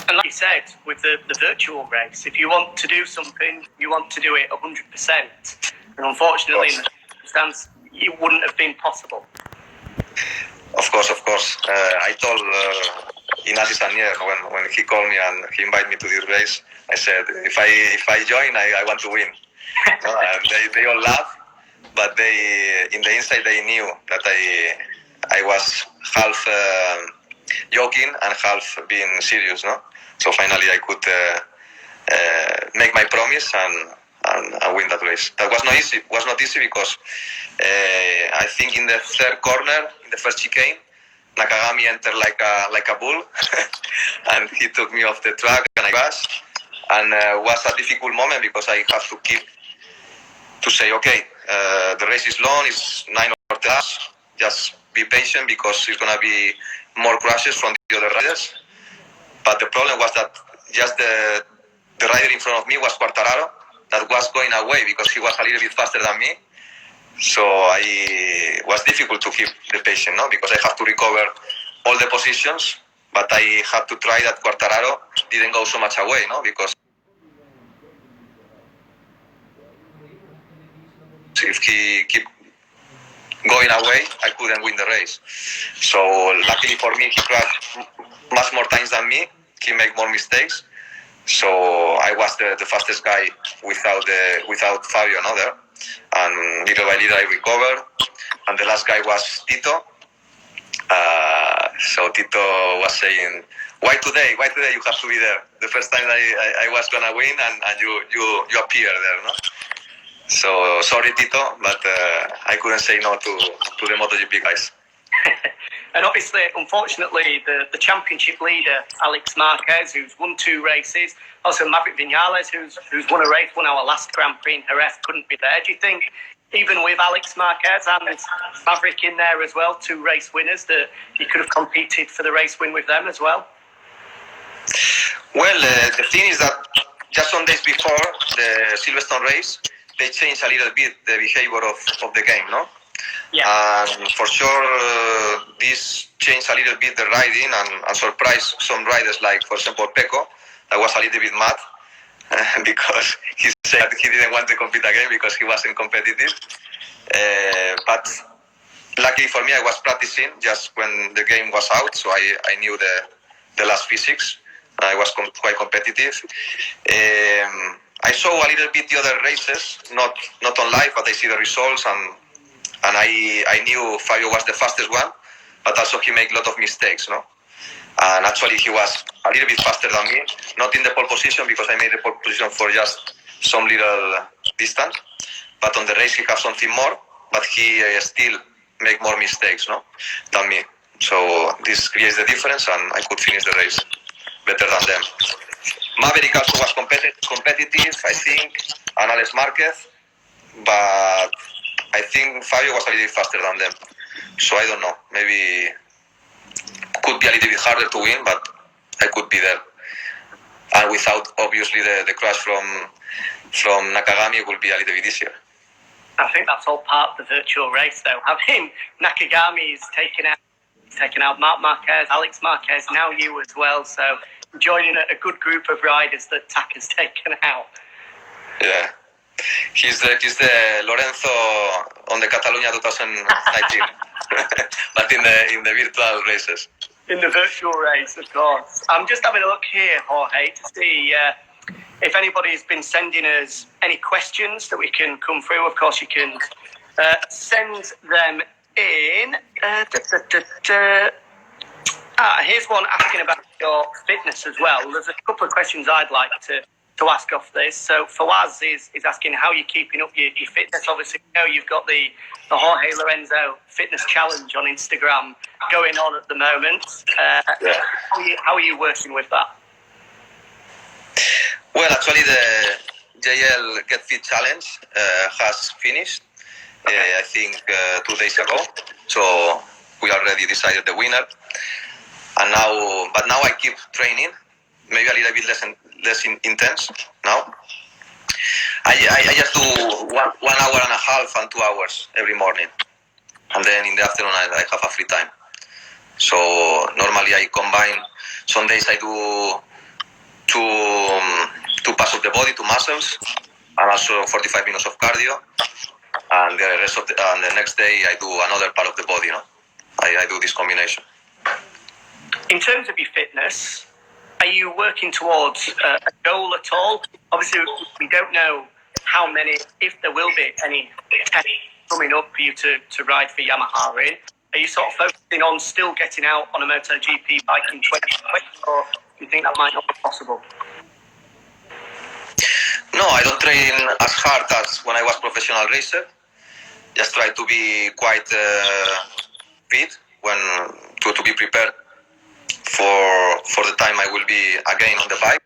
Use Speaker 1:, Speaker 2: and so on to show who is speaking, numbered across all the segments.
Speaker 1: And like you said, with the virtual race, if you want to do something, you want to do it 100%. And unfortunately, in the circumstance, it wouldn't have been possible.
Speaker 2: Of course. I told Ignasi Sanier when he called me and he invited me to this race, I said, if I join, I want to win. And they all laughed, but they in the inside they knew that I was half joking and half being serious, no? So finally I could make my promise and win that race. That was not easy. Was not easy because I think in the third corner, in the first chicane, Nakagami entered like a bull, and he took me off the track and I crashed. And was a difficult moment because I have to keep to say, okay, the race is long, it's 9 or 10 laps. Just be patient because it's gonna be more crashes from the other riders. But the problem was that just the rider in front of me was Quartararo, that was going away because he was a little bit faster than me. So I was difficult to keep the patient, no? Because I have to recover all the positions, but I had to try that Quartararo didn't go so much away, no? Because if he keep going away, I couldn't win the race. So luckily for me, he crashed much more times than me. He made more mistakes. So I was the fastest guy without Fabio, no, there. And little by little I recovered. And the last guy was Tito. So Tito was saying, why today you have to be there? The first time I was gonna win and you appear there, no? So sorry Tito, but I couldn't say no to the MotoGP guys.
Speaker 1: And obviously, unfortunately, the championship leader, Alex Marquez, who's won 2 races, also Maverick Vinales, who's won a race, won our last Grand Prix in Jerez, couldn't be there. Do you think, even with Alex Marquez and Maverick in there as well, 2 race winners, that you could have competed for the race win with them as well?
Speaker 2: Well, the thing is that just some days before the Silverstone race, they changed a little bit the behavior of the game, no?
Speaker 1: Yeah.
Speaker 2: And for sure, this changed a little bit the riding and surprised some riders, like, for example, Pecco, that was a little bit mad because he said he didn't want to compete again because he wasn't competitive. But luckily for me, I was practicing just when the game was out, so I knew the last physics. I was quite competitive. I saw a little bit the other races, not on live, but I see the results, and I knew Fabio was the fastest one, but also he made a lot of mistakes, no? And actually he was a little bit faster than me, not in the pole position because I made the pole position for just some little distance, but on the race he had something more, but he still make more mistakes, no, than me. So this creates the difference, and I could finish the race better than them. Maverick also was competitive, I think, and Alex Marquez, but I think Fabio was a little bit faster than them. So I don't know, maybe could be a little bit harder to win, but I could be there. And without, obviously, the crash from Nakagami, it will be a little bit easier.
Speaker 1: I think that's all part of the virtual race, though. I mean, Nakagami is taken out Marc Marquez, Alex Marquez, now you as well. So joining a good group of riders that Tak has taken out.
Speaker 2: Yeah. He's the Lorenzo on the Catalunya 2019, but in the virtual races.
Speaker 1: In the virtual race, of course. I'm just having a look here, Jorge, to see if anybody's been sending us any questions that we can come through. Of course, you can send them in. Here's one asking about your fitness as well. There's a couple of questions I'd like to ask off this. So Fawaz is asking how you're keeping up your fitness. Obviously, you know you've got the Jorge Lorenzo Fitness Challenge on Instagram going on at the moment. How are you working with that?
Speaker 2: Well, actually, the JL Get Fit Challenge has finished, I think, 2 days ago. So we already decided the winner. And now I keep training, maybe a little bit less intense now. I just do 1 hour and a half and 2 hours every morning, and then in the afternoon I have a free time. So normally I combine. Some days I do two parts of the body, two muscles, and also 45 minutes of cardio. And the rest of the next day I do another part of the body. I do this combination.
Speaker 1: In terms of your fitness, are you working towards a goal at all? Obviously, we don't know how many, if there will be any tests coming up for you to ride for Yamaha in. Are you sort of focusing on still getting out on a MotoGP bike in 2020, or do you think that might not be possible?
Speaker 2: No, I don't train as hard as when I was professional racer. Just try to be quite fit to be prepared for the time I will be again on the bike.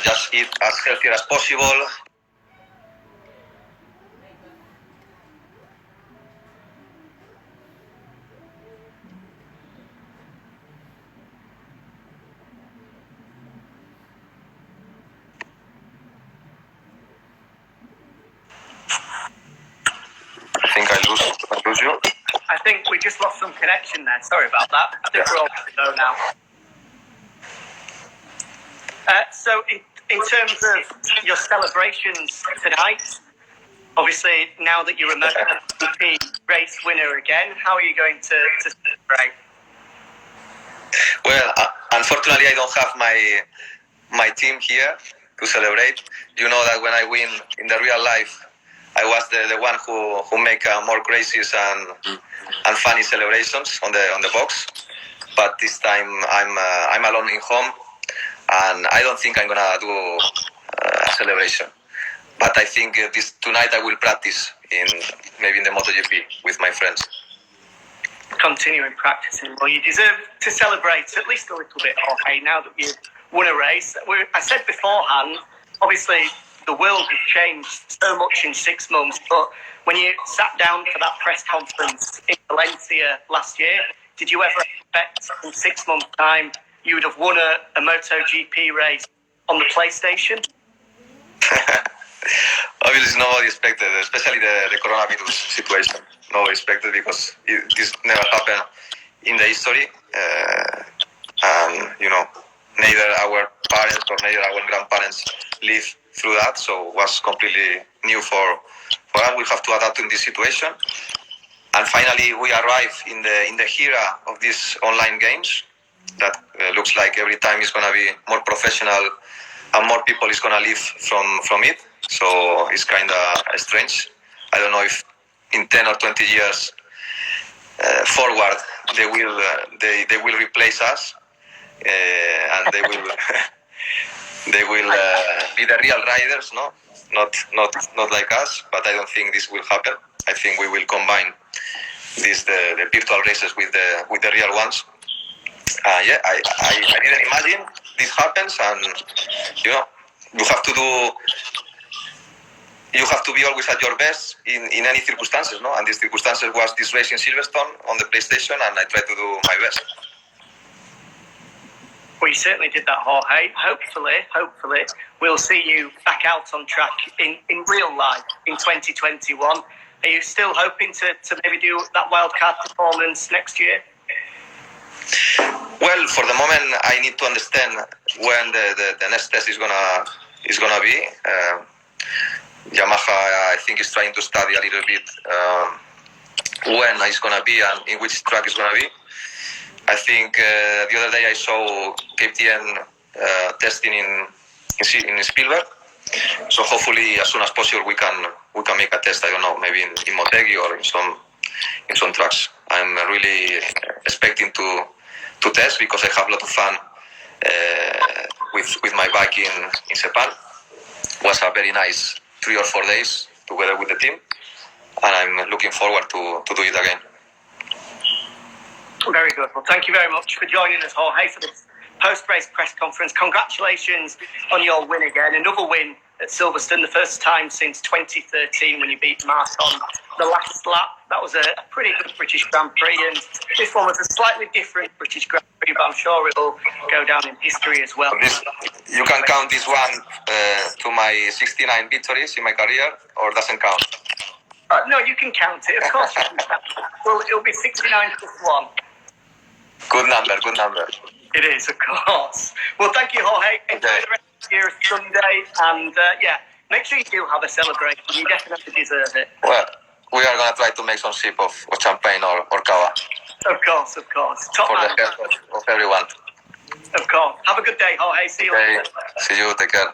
Speaker 2: Just eat as healthy as possible. I think I lose you.
Speaker 1: I think we just lost some connection there. Sorry about that. I think we're all good to go now. So in terms of your celebrations tonight, obviously now that you're a MotoGP race winner again, how are you going to celebrate?
Speaker 2: Well, unfortunately I don't have my team here to celebrate. You know that when I win in the real life, I was the one who make more crazies and funny celebrations on the box. But this time I'm alone in home, and I don't think I'm gonna do a celebration. But I think tonight I will practice maybe in the MotoGP with my friends.
Speaker 1: Continuing practicing. Well, you deserve to celebrate at least a little bit, Jorge, now that you've won a race. I said beforehand, obviously the world has changed so much in 6 months, but when you sat down for that press conference in Valencia last year, did you ever expect in 6 months' time you would have won a MotoGP race on the PlayStation?
Speaker 2: Obviously nobody expected, especially the coronavirus situation. Nobody expected, because this never happened in the history. And, neither our parents or neither our grandparents lived through that, so it was completely new for us. We have to adapt to this situation. And finally, we arrive in the era of these online games that looks like every time is going to be more professional and more people is going to live from it. So it's kind of strange. I don't know if in 10 or 20 years forward they will replace us and they will be the real riders, no? Not like us. But I don't think this will happen. I think we will combine the virtual races with the real ones. I didn't imagine this happens, and you have to be always at your best in any circumstances, no? And these circumstances was this race in Silverstone on the PlayStation, and I tried to do my best.
Speaker 1: Well, you certainly did that, Jorge. Hopefully, we'll see you back out on track in real life in 2021. Are you still hoping to maybe do that wildcard performance next year?
Speaker 2: Well, for the moment, I need to understand when the next test is gonna be. Yamaha, I think, is trying to study a little bit when it's gonna be and in which track it's gonna be. I think the other day I saw KTM testing in Spielberg. So hopefully, as soon as possible, we can make a test. I don't know, maybe in Motegi or in some tracks. I'm really expecting to test, because I have a lot of fun with my bike in Japan. It was a very nice 3 or 4 days together with the team, and I'm looking forward to do it again.
Speaker 1: Very good. Well, thank you very much for joining us, Jorge, for this post-race press conference. Congratulations on your win again. Another win at Silverstone, the first time since 2013 when you beat Mark on the last lap. That was a pretty good British Grand Prix, and this one was a slightly different British Grand Prix, but I'm sure it'll go down in history as well.
Speaker 2: You can can count this one to my 69 victories in my career, or doesn't count?
Speaker 1: No, you can count it. Of course you can count it. Well, it'll be 69 plus 1.
Speaker 2: Good number, good number.
Speaker 1: It is, of course. Well, thank you, Jorge. Enjoy the rest of your Sunday, and yeah, make sure you do have a celebration. You definitely deserve it.
Speaker 2: Well, we are going to try to make some sip of champagne or cava.
Speaker 1: Of course, of course. Top
Speaker 2: For
Speaker 1: man.
Speaker 2: the health of everyone.
Speaker 1: Of course. Have a good day, Jorge. See you later.
Speaker 2: See you, take care.